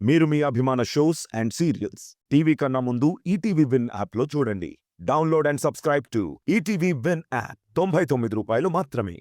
మీరు మీ అభిమాన shows and serials TV కన్నా ముందు ఈటీవీ విన్ యాప్లో చూడండి. Download and subscribe to ETV win app. 99 రూపాయలు మాత్రమే.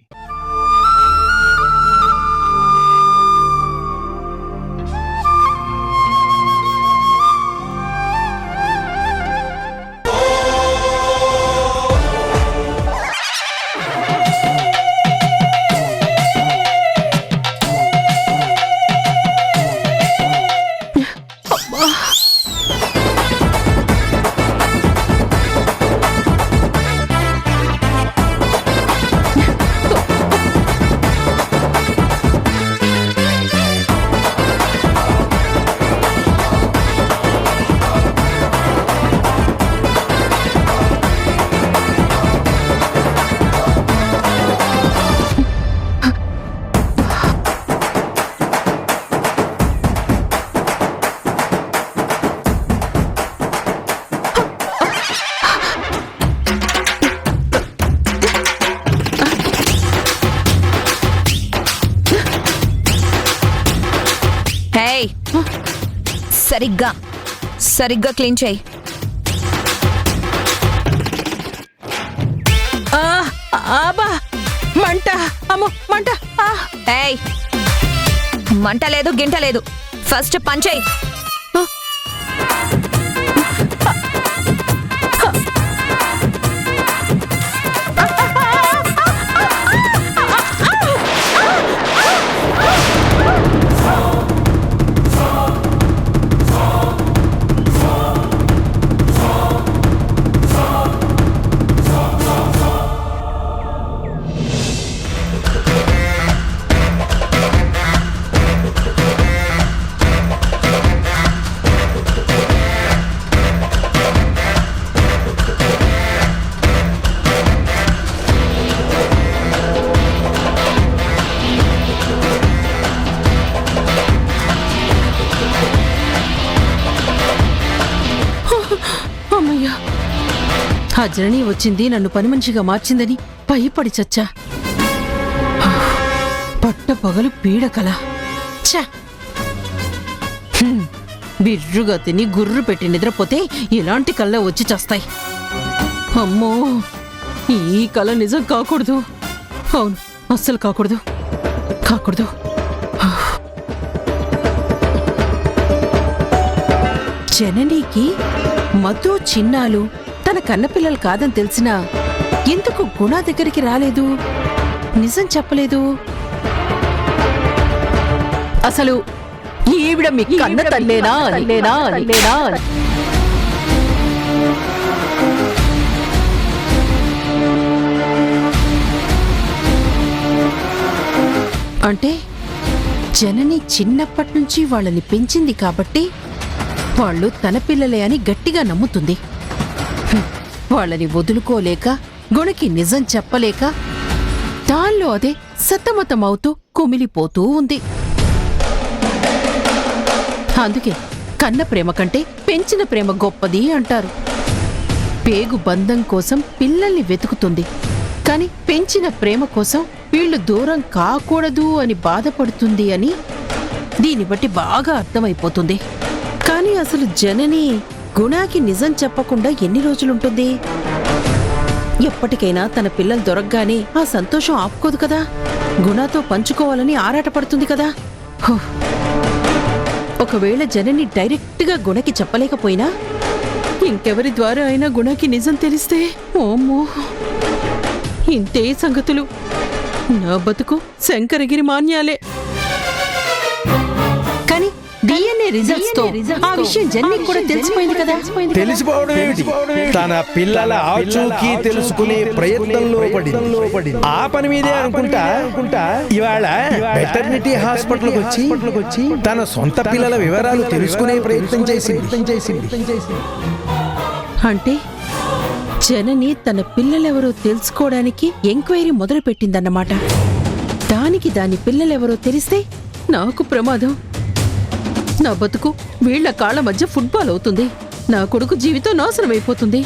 సరిగ్గా క్లీన్ చేయి. మంట, అమ్మో మంట. ఏయ్, మంట లేదు గింట లేదు, ఫస్ట్ పంచేయి. ఆ జనని వచ్చింది నన్ను పని మనిషిగా మార్చిందని భయపడి చచ్చా. పట్ట పగలు పీడకల బిర్రుగా తిని గుర్రు పెట్టి నిద్రపోతే ఇలాంటి కళ్ళ వచ్చి చస్తాయి. అమ్మో, ఈ కళ నిజం కాకూడదు. అవును, అస్సలు కాకూడదు. జననికి మధు చిన్నాలు తన కన్నపిల్లలు కాదని తెలిసినా ఎందుకు గుణ దగ్గరికి రాలేదు, నిజం చెప్పలేదు? అసలు ఈవిడ మీ కన్న తల్లేనా? అంటే జనని చిన్నప్పటి నుంచి వాళ్ళని పెంచింది కాబట్టి వాళ్ళు తన పిల్లలే అని గట్టిగా నమ్ముతుంది. వాళ్ళని వదులుకోలేక, గుణకి నిజం చెప్పలేక దానిలో అదే సతమతమవుతూ కుమిలిపోతూ ఉంది. అందుకే కన్న ప్రేమ కంటే పెంచిన ప్రేమ గొప్పది అంటారు. పేగు బంధం కోసం పిల్లల్ని వెతుకుతుంది, కాని పెంచిన ప్రేమ కోసం వీళ్లు దూరం కాకూడదు అని బాధపడుతుంది అని దీన్ని బట్టి బాగా అర్థమైపోతుంది. కాని అసలు జనని గుణాకి నిజం చెప్పకుండా ఎన్ని రోజులుంటుంది? ఎప్పటికైనా తన పిల్లలు దొరకగానే ఆ సంతోషం ఆపుకోదు కదా, గుణాతో పంచుకోవాలని ఆరాటపడుతుంది కదా. ఒకవేళ జనని డైరెక్ట్గా గుణకి చెప్పలేకపోయినా ఇంకెవరి ద్వారా అయినా గుణకి నిజం తెలిస్తే, ఓమ్మో, ఇంతే సంగతులు. నా బతుకు శంకరగిరి మాన్యాలే. కానీ DNA రిజల్ట్స్ తో ఆ విషయం జననికి కూడా తెలిసిపోయింది కదా. తెలిసిపోవడం ఏమిటి, తన పిల్లల ఆచూకీ తెలుసుకునే ప్రయత్నంలో పడింది. ఆ పని మీదే అనుకుంటా ఇవాళ వెటర్నిటీ హాస్పిటల్ వచ్చి తన సొంత పిల్లల వివరాలు తెలుసుకునే ప్రయత్నం చేసింది. అంటే జనని తన పిల్లలెవరో తెలుసుకోవడానికి ఎంక్వైరీ మొదలు పెట్టిందన్నమాట. దానికి దాని పిల్లలెవరో తెలిస్తే నాకు ప్రమాదం. నా బతుకు వీళ్ల కాళ్ల మధ్య ఫుట్బాల్ అవుతుంది. నా కొడుకు జీవితం నాశనమైపోతుంది.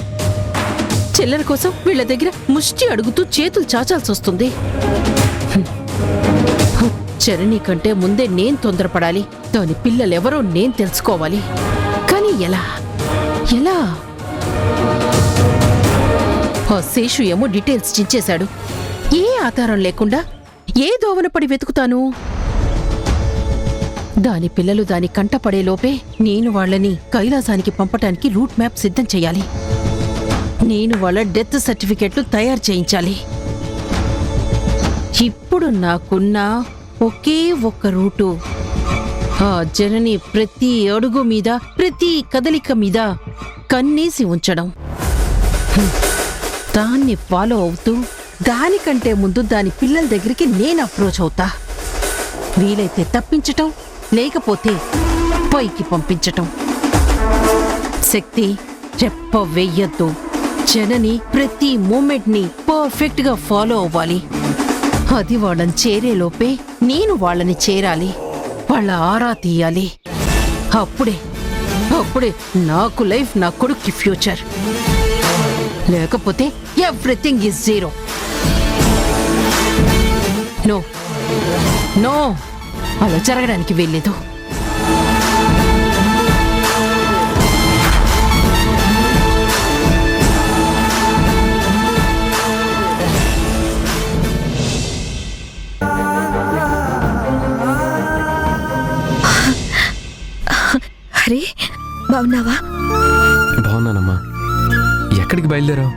చిల్లర కోసం వీళ్ల దగ్గర ముష్టి అడుగుతూ చేతులు చాచాల్సి వస్తుంది. చరణి కంటే ముందే నేను తొందరపడాలి, దాని పిల్లలెవరో నేను తెలుసుకోవాలి. కానీ ఎలా ఎలా? ఆ శేషు ఏమో డీటెయిల్స్ చించేశాడు. ఏ ఆధారం లేకుండా ఏ దోవన పడి వెతుకుతాను? దాని పిల్లలు దాని కంటపడేలోపే నేను వాళ్ళని కైలాసానికి పంపటానికి రూట్ మ్యాప్ సిద్ధం చెయ్యాలి. నేను వాళ్ళ డెత్ సర్టిఫికెట్లు తయారు చేయించాలి. ఇప్పుడు నాకున్న ఒకే ఒక్క రూటు ఆ జనని ప్రతి అడుగు మీద, ప్రతి కదలిక మీద కన్నేసి ఉంచడం. దాన్ని ఫాలో అవుతూ దానికంటే ముందు దాని పిల్లల దగ్గరికి నేను అప్రోచ్ అవుతా. వీలైతే తప్పించటం, లేకపోతే పైకి పంపించటం. శక్తి, రెప్ప వెయ్యొద్దు. జనని ప్రతి మూమెంట్ని పర్ఫెక్ట్ గా ఫాలో అవ్వాలి. అది వాళ్ళని చేరేలోపే నేను వాళ్ళని చేరాలి, వాళ్ళ ఆరా తీయాలి. అప్పుడే నాకు లైఫ్, నా కొడుక్కి ఫ్యూచర్. లేకపోతే everything is zero. No no, అలా జరగడానికి వెళ్ళలేదు. హరి, బాగున్నావా? బాగున్నానమ్మా. ఎక్కడికి బయలుదేరావు?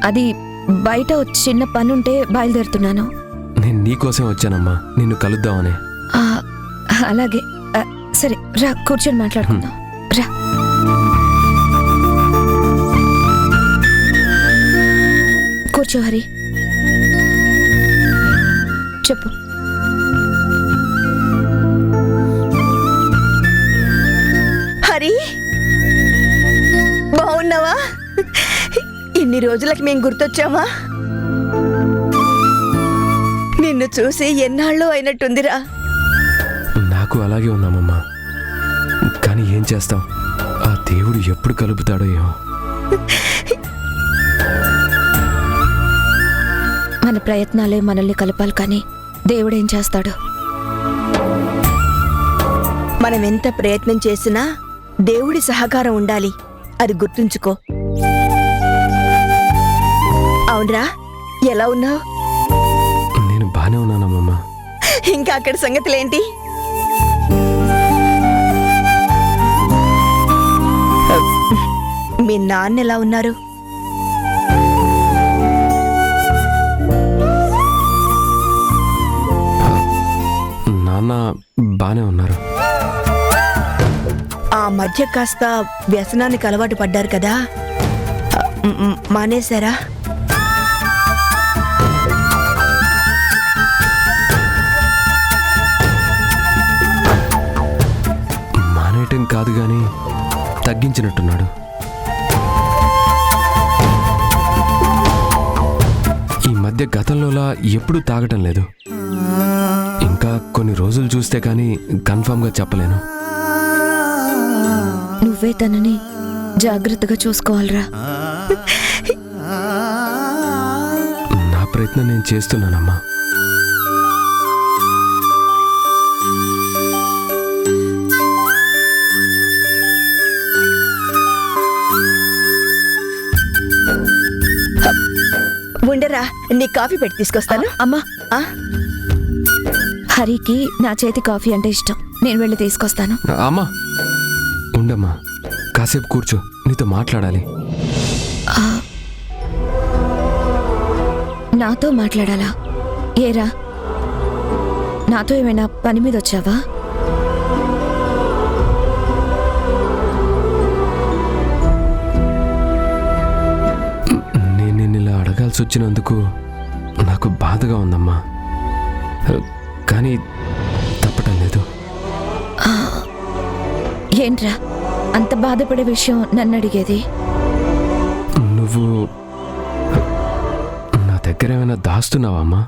అది బయట చిన్న పనుంటే బయలుదేరుతున్నాను. నేను నీకోసం వచ్చానమ్మా, నిన్ను కలుద్దామని. అలాగే, సరే రా, కూర్చొని మాట్లాడుకుందాం. రా. కూర్చో హరి, చెప్పు. హరి, బాగున్నావా? ఇన్ని రోజులకి మేము గుర్తొచ్చామా? నిన్ను చూసి ఎన్నాళ్ళు అయినట్టుందిరా. నాకు అలాగే ఉన్నామమ్మా. కానీ ఏం చేస్తాం, ఆ దేవుడు ఎప్పుడు కలుపుతాడో ఏమో. మన ప్రయత్నాలే మనల్ని కలపాలి, కానీ దేవుడేం చేస్తాడు? మనం ఎంత ప్రయత్నం చేసినా దేవుడి సహకారం ఉండాలి, అది గుర్తుంచుకో. అవునరా, ఎలా ఉన్నావు? నేను బానే ఉన్నానమ్మా. ఇంకా అక్కడ సంగతులేంటి? మీ నాన్న ఎలా ఉన్నారు? నాన్న బానే ఉన్నారు. ఆ మధ్య కాస్త వ్యసనానికి అలవాటు పడ్డారు కదా, మానేశారా? మానేయటం కాదు గాని తగ్గించినట్టున్నాడు. ఈ మధ్య గతంలోలా ఎప్పుడూ తాగటం లేదు. ఇంకా కొన్ని రోజులు చూస్తే కానీ కన్ఫర్మ్గా చెప్పలేను. నువ్వే తనని జాగ్రత్తగా చూసుకోవాలరా. నా ప్రయత్నం నేను చేస్తున్నానమ్మా. ఉండరా, నీ కాఫీ పెట్టి తీసుకొస్తాను. అమ్మా, హరికి నా చేతి కాఫీ అంటే ఇష్టం, నేను వెళ్ళి తీసుకొస్తాను. అమ్మా ఉండమ్మా, కాసేపు కూర్చో, నీతో మాట్లాడాలి. నాతో మాట్లాడాలా? ఏరా, నాతో ఏమైనా పని మీద వచ్చావా? నేను నిన్ను ఇలా అడగాల్సి వచ్చినందుకు నాకు బాధగా ఉందమ్మా, కానీ తప్పటం లేదు. ఏంట్రా అంత బాధపడే విషయం నన్ను అడిగేది? నువ్వు నా దగ్గర ఏమైనా దాస్తున్నావా అమ్మా?